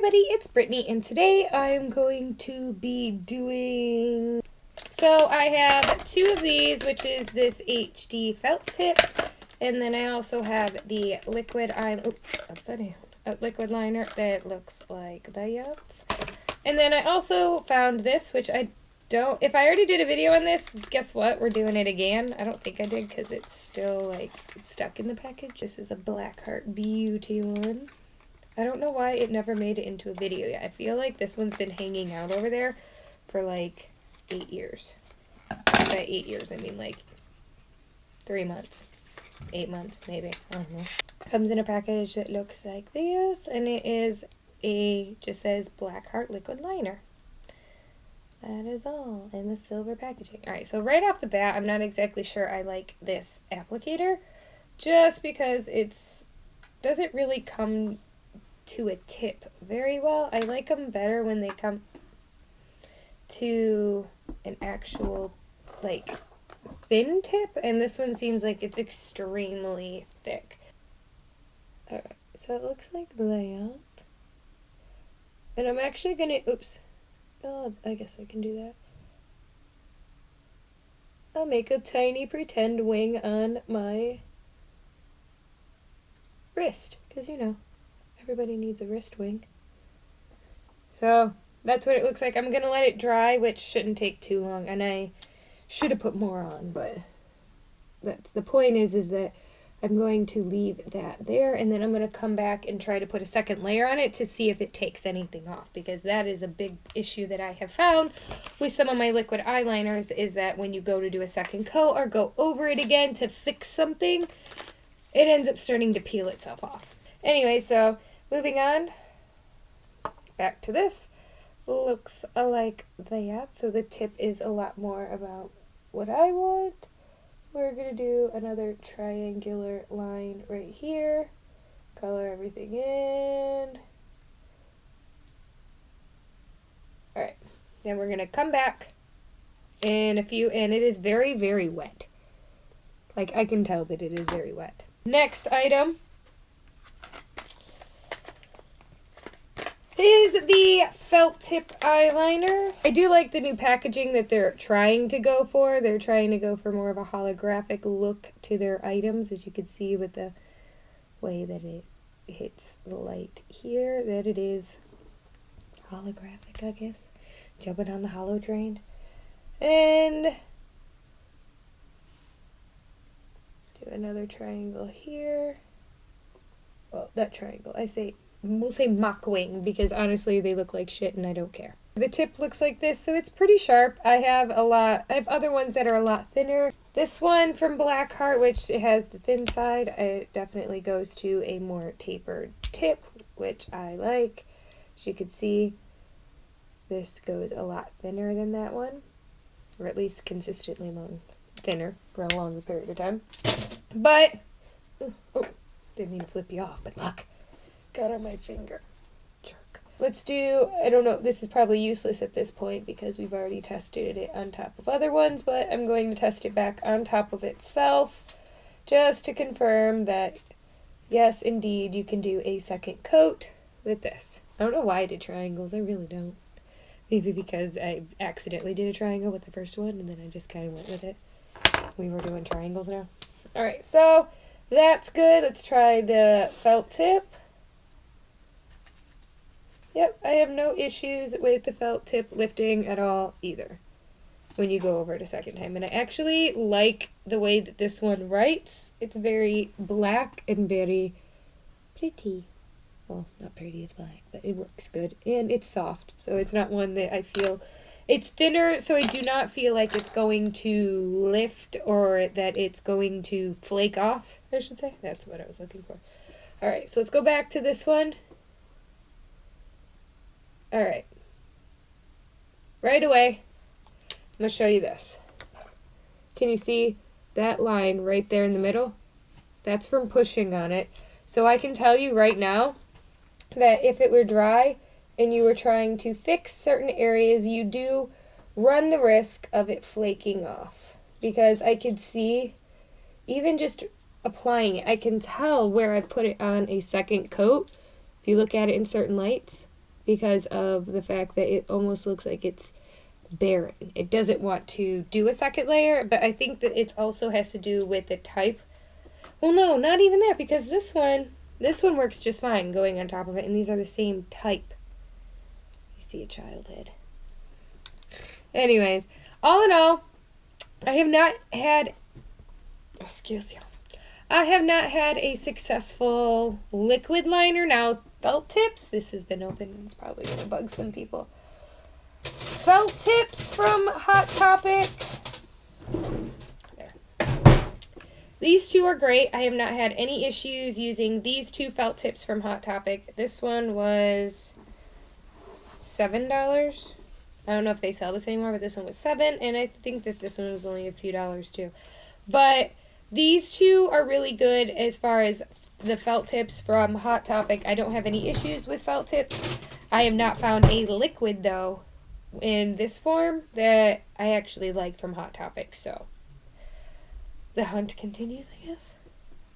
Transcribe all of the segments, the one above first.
everybody, it's Brittany, and today I'm going to be doing... So I have two of these, which is this HD felt tip, and then I also have the liquid liquid liner that looks like that. And then I also found this, which if I already did a video on this, guess what? We're doing it again. I don't think I did because it's still like stuck in the package. This is a Blackheart Beauty one. I don't know why it never made it into a video yet. I feel like this one's been hanging out over there for like 8 years. By 8 years, I mean like 3 months. 8 months, maybe. I don't know. Comes in a package that looks like this, and it is just says Blackheart liquid liner. That is all in the silver packaging. Alright, so right off the bat, I'm not exactly sure I like this applicator, just because doesn't really come to a tip very well. I like them better when they come to an actual like thin tip, and this one seems like it's extremely thick. Alright, so it looks like that. And I'm actually gonna, oh, I guess I can do that. I'll make a tiny pretend wing on my wrist, because you know, everybody needs a wrist wing. So that's what it looks like. I'm gonna let it dry, which shouldn't take too long, and I should have put more on, but that's the point is that I'm going to leave that there, and then I'm going to come back and try to put a second layer on it to see if it takes anything off, because that is a big issue that I have found with some of my liquid eyeliners, is that when you go to do a second coat or go over it again to fix something, it ends up starting to peel itself off. Anyway, so moving on, back to this. Looks like that, so the tip is a lot more about what I want. We're going to do another triangular line right here, color everything in. Alright, then we're going to come back in a few, and it is very, very wet. Like, I can tell that it is very wet. Next item is the felt tip eyeliner. I do like the new packaging that they're trying to go for. They're trying to go for more of a holographic look to their items, as you can see with the way that it hits the light here, that it is holographic, I guess. Jumping on the holo train. And do another triangle here. Well, that triangle, we'll say mock wing, because honestly they look like shit and I don't care. The tip looks like this, so it's pretty sharp. I have other ones that are a lot thinner. This one from Blackheart, which it has the thin side, it definitely goes to a more tapered tip, which I like. As you can see, this goes a lot thinner than that one, or at least consistently thinner for a longer period of time. But, oh, didn't mean to flip you off, but look. Got on my finger. Jerk. Let's do, I don't know, this is probably useless at this point because we've already tested it on top of other ones, but I'm going to test it back on top of itself just to confirm that, yes, indeed, you can do a second coat with this. I don't know why I did triangles, I really don't. Maybe because I accidentally did a triangle with the first one and then I just kind of went with it. We were doing triangles now. Alright, so that's good. Let's try the felt tip. Yep, I have no issues with the felt tip lifting at all either when you go over it a second time. And I actually like the way that this one writes. It's very black and very pretty. Well, not pretty, it's black, but it works good. And it's soft, so it's not one that I feel... It's thinner, so I do not feel like it's going to lift or that it's going to flake off, I should say. That's what I was looking for. Alright, so let's go back to this one. Alright, right away, I'm going to show you this. Can you see that line right there in the middle? That's from pushing on it. So I can tell you right now that if it were dry and you were trying to fix certain areas, you do run the risk of it flaking off. Because I could see, even just applying it, I can tell where I put it on a second coat. If you look at it in certain lights, because of the fact that it almost looks like it's barren. It doesn't want to do a second layer, but I think that it also has to do with the type. Well, no, not even that, because this one works just fine going on top of it, and these are the same type. You see a child head. Anyways, all in all, I have not had, excuse you, I have not had a successful liquid liner. Now, felt tips, this has been open, it's probably going to bug some people. Felt tips from Hot Topic. There. These two are great. I have not had any issues using these two felt tips from Hot Topic. This one was $7. I don't know if they sell this anymore, but this one was $7, and I think that this one was only a few dollars too. But these two are really good as far as the felt tips from Hot Topic. I don't have any issues with felt tips. I have not found a liquid, though, in this form that I actually like from Hot Topic, so the hunt continues, I guess.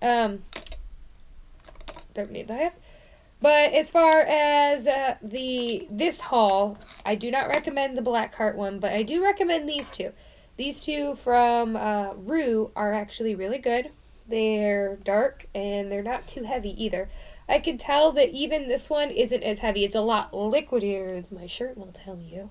Don't need that. But as far as this haul, I do not recommend the Black Heart one, but I do recommend these two. These two from Rue are actually really good. They're dark and they're not too heavy either. I can tell that even this one isn't as heavy. It's a lot liquidier, as my shirt will tell you.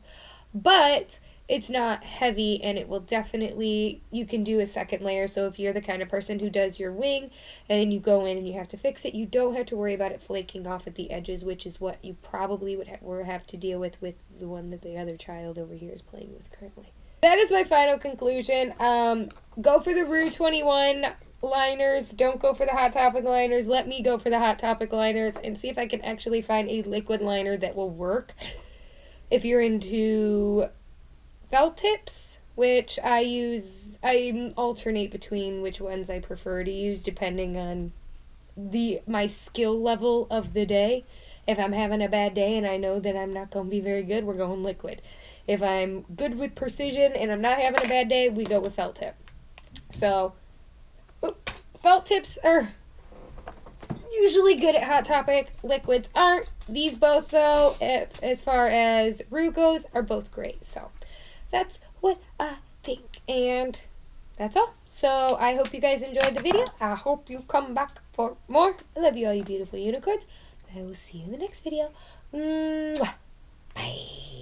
But it's not heavy, and it will definitely, you can do a second layer. So if you're the kind of person who does your wing and you go in and you have to fix it, you don't have to worry about it flaking off at the edges, which is what you probably would have to deal with the one that the other child over here is playing with currently. That is my final conclusion. Go for the Rue21 liners. Don't go for the Hot Topic liners. Let me go for the Hot Topic liners and see if I can actually find a liquid liner that will work. If you're into felt tips, which I alternate between which ones I prefer to use depending on my skill level of the day. If I'm having a bad day and I know that I'm not going to be very good, we're going liquid. If I'm good with precision and I'm not having a bad day, we go with felt tip. So, felt tips are usually good at Hot Topic. Liquids aren't. These both, though, as far as Rue goes, are both great. So, that's what I think. And that's all. So, I hope you guys enjoyed the video. I hope you come back for more. I love you all, you beautiful unicorns. I will see you in the next video. Mwah. Bye.